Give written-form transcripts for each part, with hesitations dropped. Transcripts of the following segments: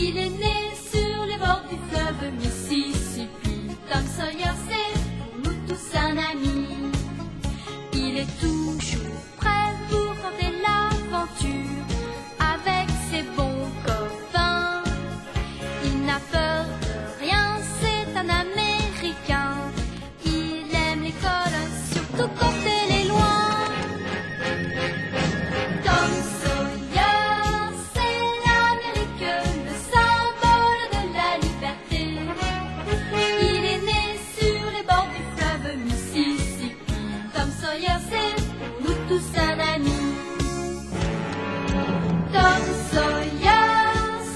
Il est né sur les bords du fleuve Mississippi. Tom Sawyer, c'est pour nous tous un ami. Il est toujours prêt pour tenter l'aventure avec ses bons copains. Il n'a peur de rien, c'est un Américain. Il aime l'école, surtout quand elle est loin. Tom Sawyer, c'est l'Amérique, le symbole de la liberté. Il est né sur les bords du fleuve Mississippi. Tom Sawyer, c'est pour nous tous un ami. Tom Sawyer,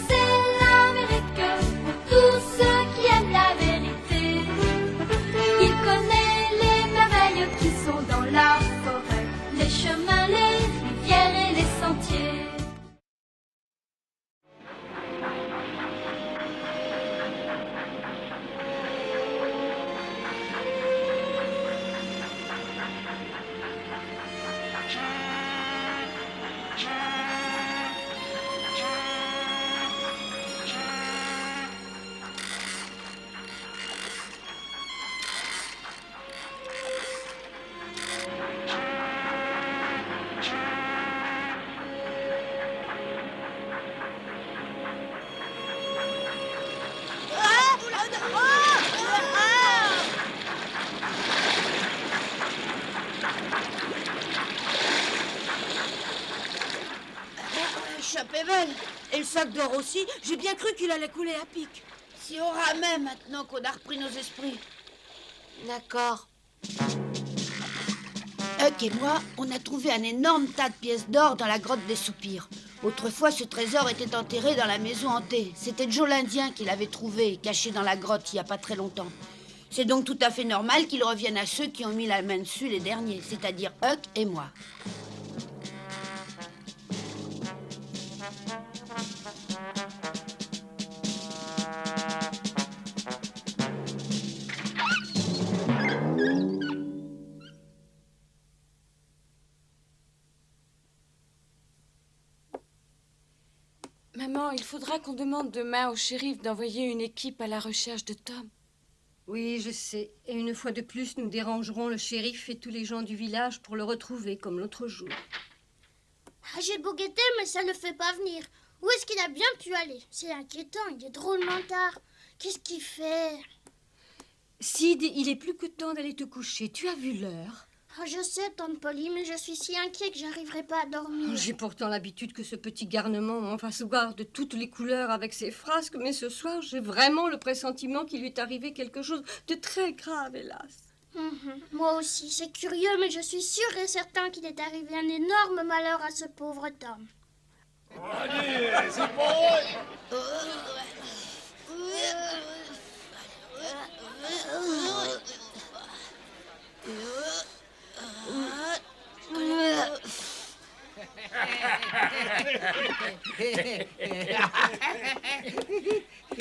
c'est l'Amérique pour tous ceux qui aiment la vérité. Il connaît les merveilles qui sont dans la forêt, les chemins, les rivières et les sentiers. L'échappe est belle. Et le sac d'or aussi, j'ai bien cru qu'il allait couler à pic. Si on ramait maintenant qu'on a repris nos esprits. D'accord. Huck et moi, on a trouvé un énorme tas de pièces d'or dans la grotte des soupirs. Autrefois, ce trésor était enterré dans la maison hantée. C'était Joe l'Indien qui l'avait trouvé, caché dans la grotte il n'y a pas très longtemps. C'est donc tout à fait normal qu'il revienne à ceux qui ont mis la main dessus les derniers, c'est-à-dire Huck et moi. Maman, il faudra qu'on demande demain au shérif d'envoyer une équipe à la recherche de Tom. Oui, je sais. Et une fois de plus, nous dérangerons le shérif et tous les gens du village pour le retrouver, comme l'autre jour. Ah, j'ai beau guetter, mais ça ne le fait pas venir. Où est-ce qu'il a bien pu aller? C'est inquiétant, il est drôlement tard. Qu'est-ce qu'il fait? Sid, il est plus que temps d'aller te coucher. Tu as vu l'heure? Ah, je sais, tante Polly, mais je suis si inquiet que j'arriverai pas à dormir. J'ai pourtant l'habitude que ce petit garnement m'en fasse voir de toutes les couleurs avec ses frasques, mais ce soir, j'ai vraiment le pressentiment qu'il lui est arrivé quelque chose de très grave, hélas. Moi aussi, c'est curieux, mais je suis sûre et certain qu'il est arrivé un énorme malheur à ce pauvre Tom. Allez, c'est pas vrai.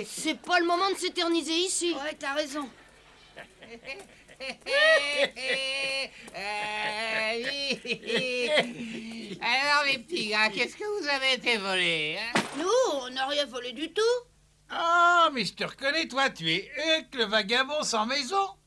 C'est pas le moment de s'éterniser ici. Ouais, t'as raison. Alors, mes petits gars, qu'est-ce que vous avez été volés, hein? Nous, on n'a rien volé du tout. Ah, mais je te reconnais, toi, tu es Huck, le vagabond sans maison.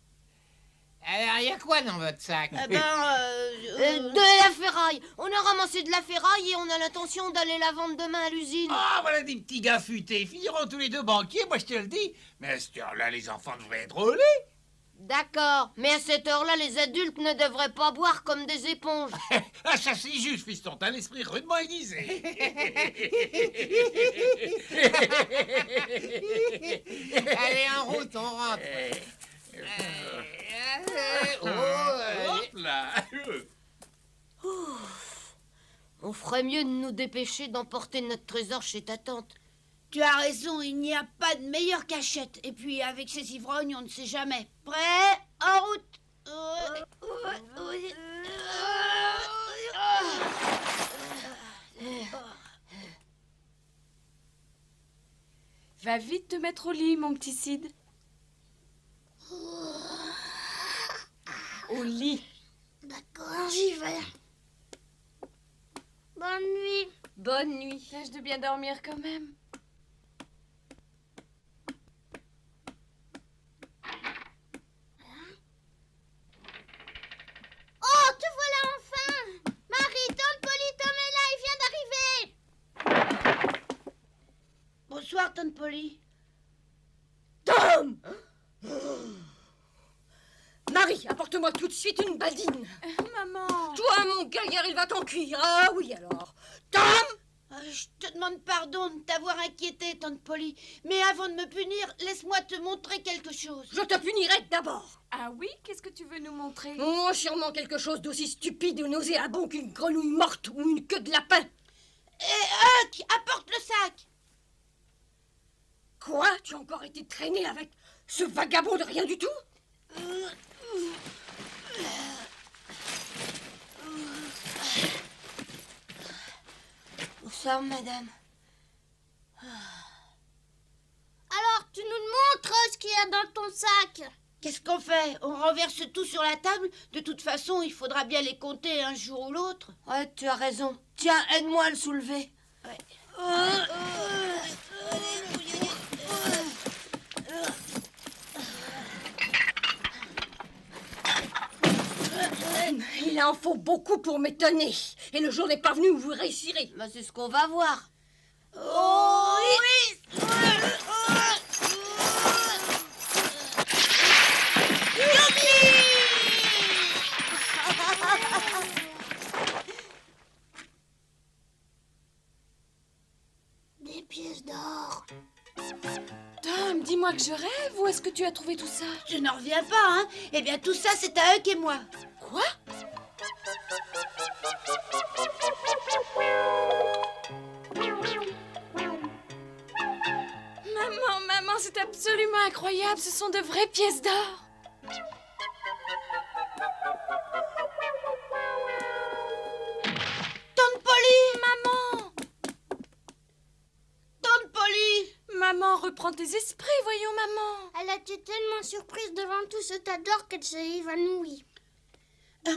Alors, il y a quoi dans votre sac? De la ferraille. On a ramassé de la ferraille et on a l'intention d'aller la vendre demain à l'usine. Ah, voilà des petits gars futés. Ils finiront tous les deux banquiers, moi je te le dis. Mais à cette heure-là, les enfants devraient être au lait. D'accord, mais à cette heure-là, les adultes ne devraient pas boire comme des éponges. Ah, ça c'est juste, fiston, t'as l'esprit rudement aiguisé. Allez, en route, on rentre. Hop là. On ferait mieux de nous dépêcher d'emporter notre trésor chez ta tante. Tu as raison, il n'y a pas de meilleure cachette. Et puis, avec ces ivrognes, on ne sait jamais. Prêt? En route! Va vite te mettre au lit, mon petit Sid. Au lit. D'accord, j'y vais. Bonne nuit. Bonne nuit. Tâche de bien dormir quand même. Bonsoir, Tante Polly. Tom! Marie, apporte-moi tout de suite une badine. Maman. Toi, mon gaillard, il va t'en cuire. Ah oui, alors. Tom! Je te demande pardon de t'avoir inquiété, Tante Polly. Mais avant de me punir, laisse-moi te montrer quelque chose. Je te punirai d'abord. Ah oui, qu'est-ce que tu veux nous montrer? Oh, sûrement quelque chose d'aussi stupide et nauséabond qu'une grenouille morte ou une queue de lapin. Huck, apporte le sac. Quoi? Tu as encore été traîné avec ce vagabond de rien du tout? Bonsoir, madame. Alors, tu nous montres ce qu'il y a dans ton sac. Qu'est-ce qu'on fait? On renverse tout sur la table? De toute façon, il faudra bien les compter un jour ou l'autre. Ouais, tu as raison. Tiens, aide-moi à le soulever. Ouais. Il en faut beaucoup pour m'étonner. Et le jour n'est pas venu où vous réussirez. Bah, c'est ce qu'on va voir. Oh oui! Des pièces d'or. Tom, dis-moi que je rêve ou est-ce que tu as trouvé tout ça? Je n'en reviens pas, hein? Eh bien, tout ça, c'est à Huck et moi. Quoi? Maman, c'est absolument incroyable. Ce sont de vraies pièces d'or. Tante Polly! Maman! Tante Polly! Maman, reprends tes esprits, voyons, maman. Elle a été tellement surprise devant tout ce tas d'or qu'elle s'est évanouie.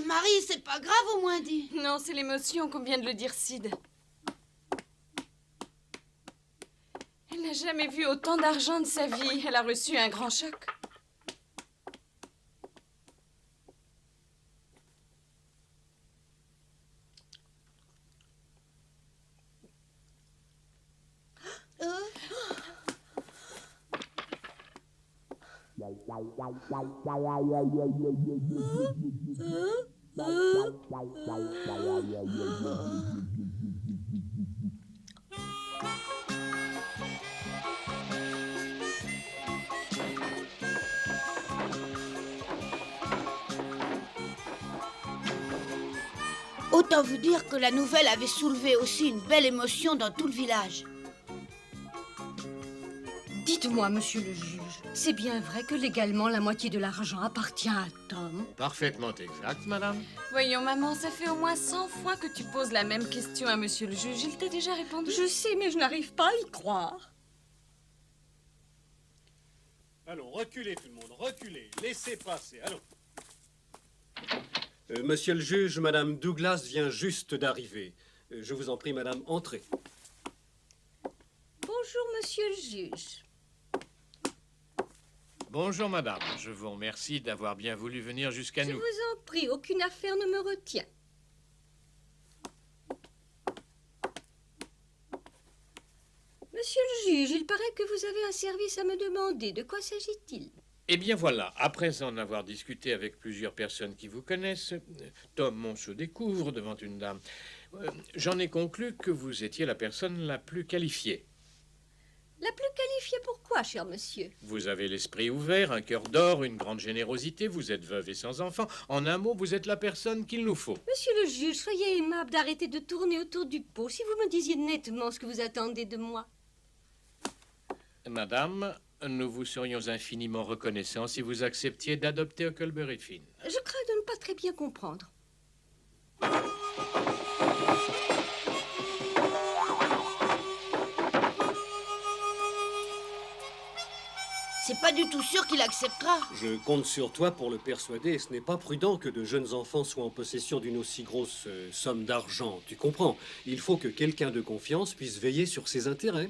Marie, c'est pas grave au moins dit. Non, c'est l'émotion qu'on vient de le dire, Sid. Elle n'a jamais vu autant d'argent de sa vie. Elle a reçu un grand choc. Autant vous dire que la nouvelle avait soulevé aussi une belle émotion dans tout le village. Dites-moi, monsieur le juge, c'est bien vrai que légalement la moitié de l'argent appartient à Tom? Parfaitement exact, madame. Voyons, maman, ça fait au moins 100 fois que tu poses la même question à monsieur le juge. Il t'a déjà répondu? Je sais, mais je n'arrive pas à y croire. Allons, reculez tout le monde, reculez, laissez passer, allons. Monsieur le juge, madame Douglas vient juste d'arriver. Je vous en prie, madame, entrez. Bonjour, monsieur le juge. Bonjour, madame. Je vous remercie d'avoir bien voulu venir jusqu'à Je nous. vous en prie, aucune affaire ne me retient. Monsieur le juge, il paraît que vous avez un service à me demander. De quoi s'agit-il? Eh bien voilà, après en avoir discuté avec plusieurs personnes qui vous connaissent, Tom, on se découvre devant une dame. J'en ai conclu que vous étiez la personne la plus qualifiée. La plus qualifiée pourquoi, cher monsieur? Vous avez l'esprit ouvert, un cœur d'or, une grande générosité, vous êtes veuve et sans enfant. En un mot, vous êtes la personne qu'il nous faut. Monsieur le juge, soyez aimable d'arrêter de tourner autour du pot. Si vous me disiez nettement ce que vous attendez de moi. Madame, nous vous serions infiniment reconnaissants si vous acceptiez d'adopter Huckleberry Finn. Je crains de ne pas très bien comprendre. C'est pas du tout sûr qu'il acceptera. Je compte sur toi pour le persuader. Ce n'est pas prudent que de jeunes enfants soient en possession d'une aussi grosse somme d'argent. Tu comprends? Il faut que quelqu'un de confiance puisse veiller sur ses intérêts.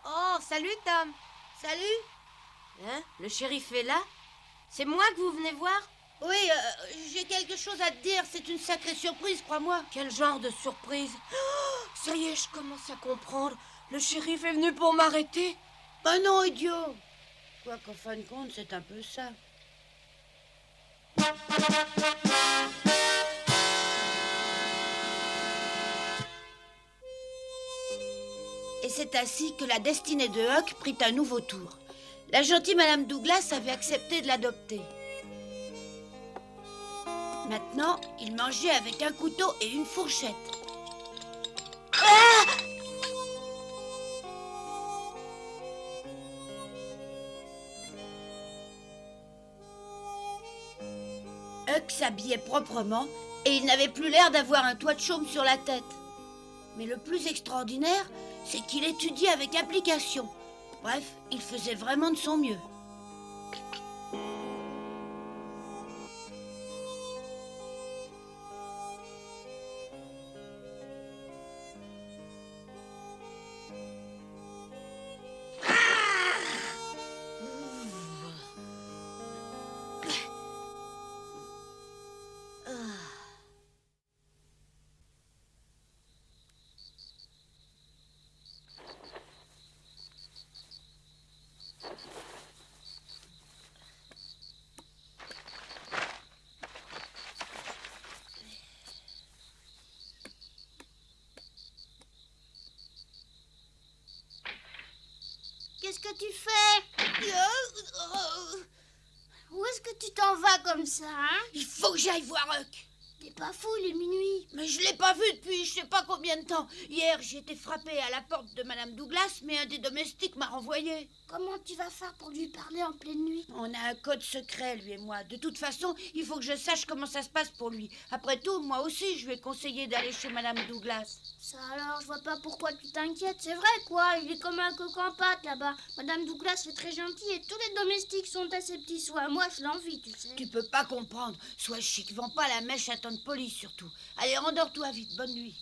Oh, ça Salut, Tom. Salut. Hein? Le shérif est là? C'est moi que vous venez voir? Oui, j'ai quelque chose à te dire. C'est une sacrée surprise, crois-moi. Quel genre de surprise? Oh, ça y est, je commence à comprendre. Le shérif est venu pour m'arrêter? Ben non, idiot. Quoi qu'en fin de compte, c'est un peu ça. Et c'est ainsi que la destinée de Huck prit un nouveau tour. La gentille Madame Douglas avait accepté de l'adopter. Maintenant, il mangeait avec un couteau et une fourchette. Ah! Huck s'habillait proprement et il n'avait plus l'air d'avoir un toit de chaume sur la tête. Mais le plus extraordinaire, c'est qu'il étudiait avec application. Bref, il faisait vraiment de son mieux. Qu'est-ce que tu fais? Où est-ce que tu t'en vas comme ça, hein? Il faut que j'aille voir Huck. T'es pas fou, il est minuit. Mais je l'ai pas vu depuis je sais pas combien de temps. Hier, j'ai été frappée à la porte de Madame Douglas, mais un des domestiques m'a renvoyé. Comment tu vas faire pour lui parler en pleine nuit? On a un code secret, lui et moi. De toute façon, il faut que je sache comment ça se passe pour lui. Après tout, moi aussi, je lui ai conseillé d'aller chez Madame Douglas. Ça alors, je vois pas pourquoi tu t'inquiètes. C'est vrai, quoi. Il est comme un coq en pâte, là-bas. Madame Douglas est très gentille et tous les domestiques sont à ses petits soins. Moi, je l'envie, tu sais. Tu peux pas comprendre. Sois chic, vends pas la mèche à tant de police, surtout. Allez, rendors-toi vite. Bonne nuit.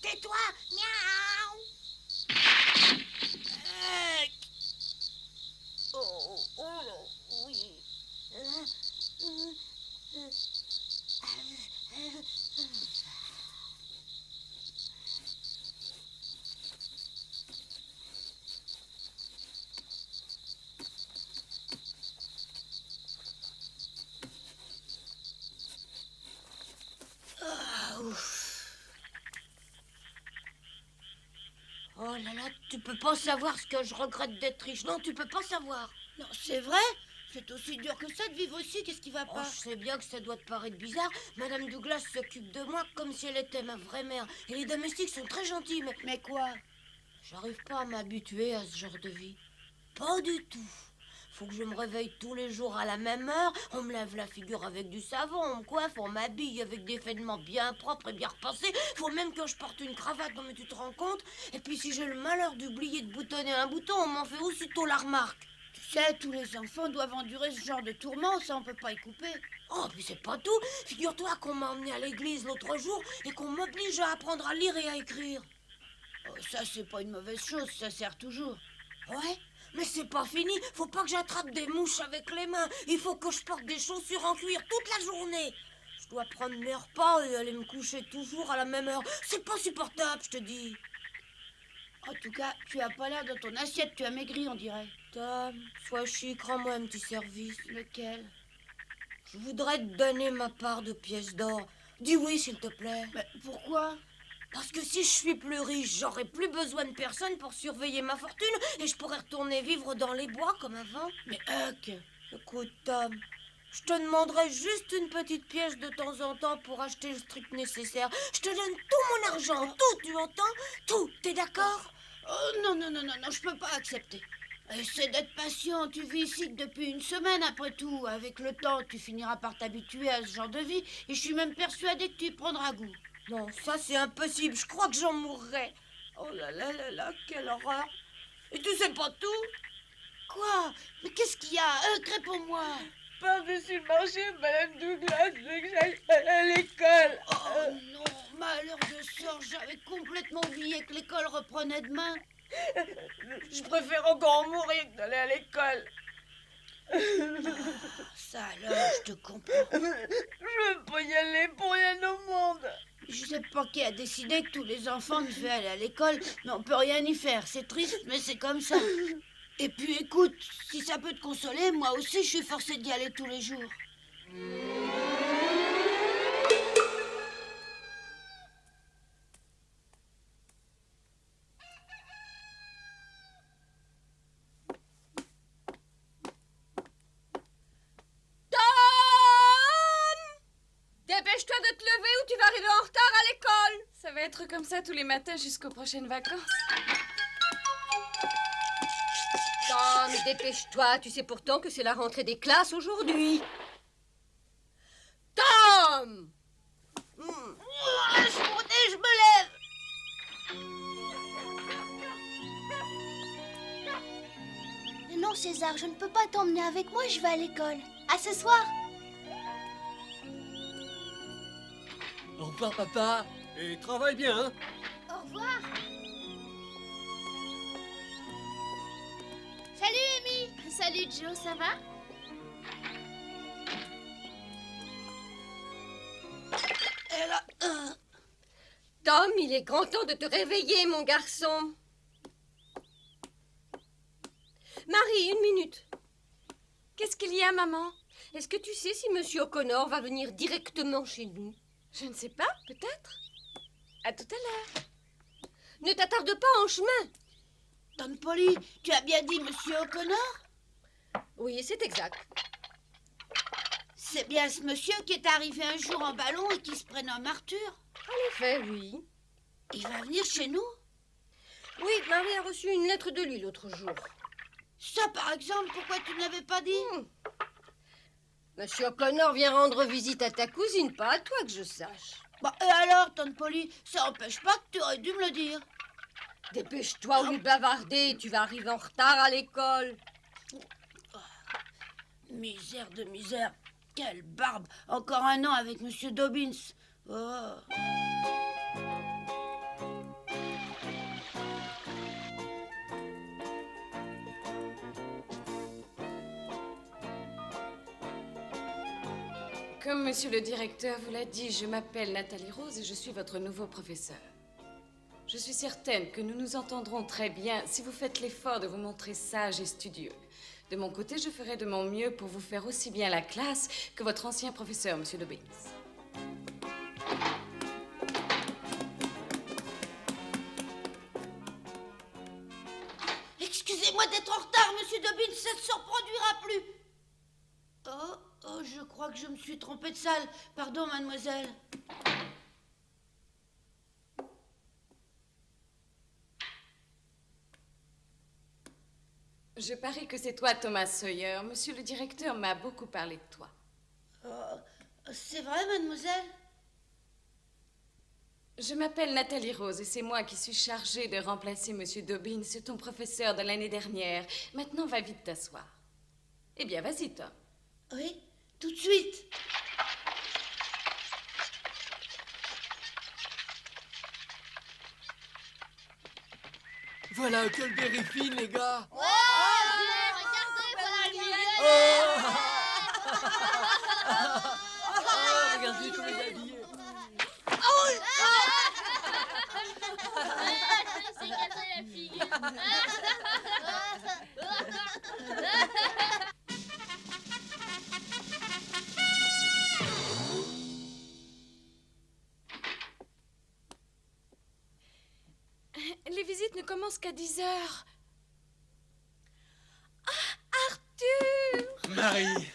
Tais-toi, miaou. Oui. Oh là là, tu peux pas savoir ce que je regrette d'être riche. Non, tu peux pas savoir. Non, c'est vrai? C'est aussi dur que ça de vivre aussi, qu'est-ce qui va Oh, pas? je sais bien que ça doit te paraître bizarre. Madame Douglas s'occupe de moi comme si elle était ma vraie mère. Et les domestiques sont très gentils, mais Mais quoi? j'arrive pas à m'habituer à ce genre de vie. Pas du tout. Faut que je me réveille tous les jours à la même heure. On me lave la figure avec du savon, on me coiffe, on m'habille avec des vêtements bien propres et bien repassés. Faut même que je porte une cravate, non mais tu te rends compte? Et puis si j'ai le malheur d'oublier de boutonner un bouton, on m'en fait aussitôt la remarque. Tu sais, tous les enfants doivent endurer ce genre de tourments, ça on peut pas y couper. Oh, puis c'est pas tout. Figure-toi qu'on m'a emmené à l'église l'autre jour et qu'on m'oblige à apprendre à lire et à écrire. Oh, ça c'est pas une mauvaise chose, ça sert toujours. Ouais, mais c'est pas fini. Faut pas que j'attrape des mouches avec les mains. Il faut que je porte des chaussures en cuir toute la journée. Je dois prendre mes repas et aller me coucher toujours à la même heure. C'est pas supportable, je te dis. En tout cas, tu as pas l'air de ton assiette, tu as maigri on dirait. Tom, sois chic, rends-moi un petit service. Lequel? Je voudrais te donner ma part de pièces d'or. Dis oui, s'il te plaît. Mais pourquoi? Parce que si je suis plus riche, j'aurai plus besoin de personne pour surveiller ma fortune et je pourrais retourner vivre dans les bois comme avant. Mais Huck! Écoute, Tom, je te demanderai juste une petite pièce de temps en temps pour acheter le strict nécessaire. Je te donne tout mon argent, tout, tu entends? Tout, t'es d'accord? Oh non, non, non, non, non, je peux pas accepter. Essaie d'être patient, tu vis ici que depuis une semaine après tout. Avec le temps, tu finiras par t'habituer à ce genre de vie et je suis même persuadée que tu y prendras goût. Non, ça c'est impossible, je crois que j'en mourrais. Oh là là là là, quelle horreur. Et tu sais pas tout? Quoi? Mais qu'est-ce qu'il y a? Réponds-moi. Par-dessus le marché, Madame Douglas veut que j'aille à l'école. Oh non, malheur de sort, j'avais complètement oublié que l'école reprenait demain. Je préfère encore mourir que d'aller à l'école. Ça alors, je te comprends. Je veux pas y aller pour rien au monde. Je sais pas qui a décidé que tous les enfants devaient aller à l'école, mais on peut rien y faire. C'est triste, mais c'est comme ça. Et puis écoute, si ça peut te consoler, moi aussi je suis forcée d'y aller tous les jours. Dépêche-toi de te lever ou tu vas arriver en retard à l'école. Ça va être comme ça tous les matins jusqu'aux prochaines vacances. Tom, dépêche-toi, tu sais pourtant que c'est la rentrée des classes aujourd'hui. Tom! Je me lève. Mais non, César, je ne peux pas t'emmener avec moi, je vais à l'école. À ce soir. Au revoir, papa. Et travaille bien, hein? Au revoir. Salut, Amy. Salut, Joe, ça va? Elle a... Tom, il est grand temps de te réveiller, mon garçon. Marie, une minute. Qu'est-ce qu'il y a, maman? Est-ce que tu sais si Monsieur O'Connor va venir directement chez nous? Je ne sais pas, peut-être. À tout à l'heure. Ne t'attarde pas en chemin. Tante Polly, tu as bien dit Monsieur O'Connor? Oui, c'est exact. C'est bien ce monsieur qui est arrivé un jour en ballon et qui se prénomme Arthur. En effet, oui. Il va venir chez nous? Oui, Marie a reçu une lettre de lui l'autre jour. Ça, par exemple, pourquoi tu ne l'avais pas dit? Monsieur O'Connor vient rendre visite à ta cousine, pas à toi que je sache. Bah, et alors, Tante Polly, ça empêche pas que tu aurais dû me le dire. Dépêche-toi au lieu de bavarder, tu vas arriver en retard à l'école. Misère de misère. Quelle barbe. Encore un an avec Monsieur Dobbins. Oh. Comme monsieur le directeur vous l'a dit, je m'appelle Nathalie Rose et je suis votre nouveau professeur. Je suis certaine que nous nous entendrons très bien si vous faites l'effort de vous montrer sage et studieux. De mon côté, je ferai de mon mieux pour vous faire aussi bien la classe que votre ancien professeur, monsieur Dobbins. Excusez-moi d'être en retard, Monsieur Dobbins, ça ne se reproduira plus. Oh, je crois que je me suis trompée de salle. Pardon, mademoiselle. Je parie que c'est toi, Thomas Sawyer. Monsieur le directeur m'a beaucoup parlé de toi. C'est vrai, mademoiselle? Je m'appelle Nathalie Rose et c'est moi qui suis chargée de remplacer Monsieur Dobbins, ton professeur de l'année dernière. Maintenant, va vite t'asseoir. Eh bien, vas-y, Tom. Oui, tout de suite. Voilà Huckleberry Finn, les gars. Ouais, regardez, voilà le milieu. Regardez comment il est habillé. C'est cassé la figure. Les visites ne commencent qu'à 10 heures. Ah, Arthur! Marie.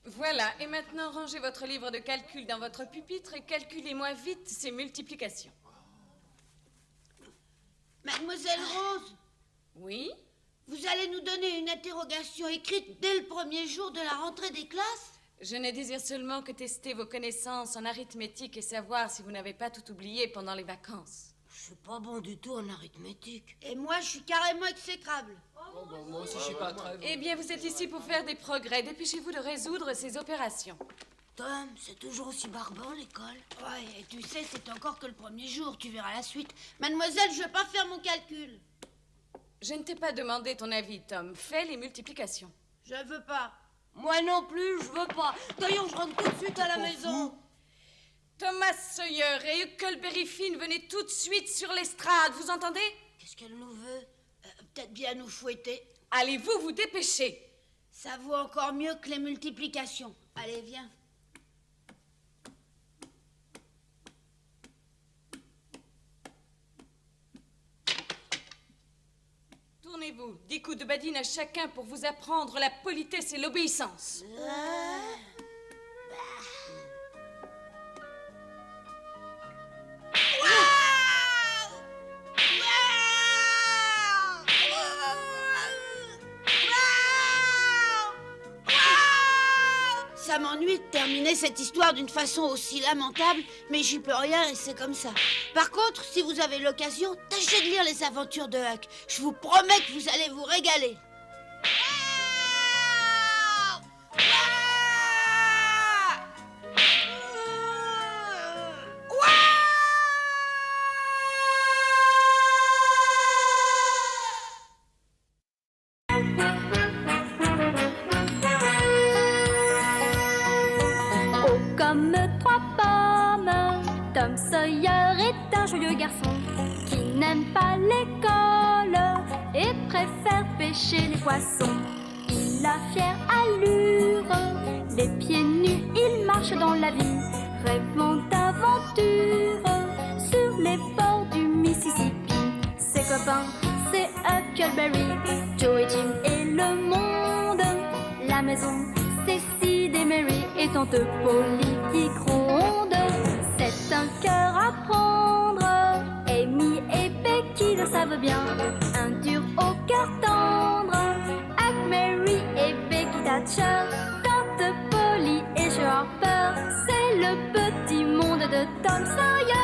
Voilà, et maintenant rangez votre livre de calcul dans votre pupitre et calculez-moi vite ces multiplications. Mademoiselle Rose, Oui? vous allez nous donner une interrogation écrite dès le premier jour de la rentrée des classes? Je ne désire seulement que tester vos connaissances en arithmétique et savoir si vous n'avez pas tout oublié pendant les vacances. Je suis pas bon du tout en arithmétique. Et moi, je suis carrément exécrable. Moi aussi, je suis pas très bon. Eh bien, vous êtes ici pour faire des progrès. Dépêchez-vous de résoudre ces opérations. Tom, c'est toujours aussi barbant l'école. Ouais, et tu sais, c'est encore que le premier jour, tu verras la suite. Mademoiselle, je veux pas faire mon calcul. Je ne t'ai pas demandé ton avis, Tom. Fais les multiplications. Je veux pas. Moi non plus, je veux pas. D'ailleurs, je rentre tout de suite à la maison. Thomas Sawyer et Huckleberry Finn, venez tout de suite sur l'estrade, vous entendez? Qu'est-ce qu'elle nous veut? Peut-être bien nous fouetter. Allez-vous vous dépêcher? Ça vaut encore mieux que les multiplications. Allez, viens. Tournez-vous, 10 coups de badine à chacun pour vous apprendre la politesse et l'obéissance. Ça m'ennuie de terminer cette histoire d'une façon aussi lamentable, mais j'y peux rien et c'est comme ça. Par contre, si vous avez l'occasion, tâchez de lire les aventures de Huck. Je vous promets que vous allez vous régaler. Comme trois pommes, Tom Sawyer est un joyeux garçon qui n'aime pas l'école et préfère pêcher les poissons. Il a fière allure, les pieds nus, il marche dans la vie, rêvant d'aventure sur les bords du Mississippi. Ses copains, c'est Huckleberry, Joe et Jim et le monde. La maison, c'est Sid et Mary et tante Polly qui gronde. C'est un cœur à prendre, Amy et Becky le savent bien. Un dur au cœur tendre, Huck, Mary et Becky Thatcher. Tante Polly et Joe Harper, c'est le petit monde de Tom Sawyer.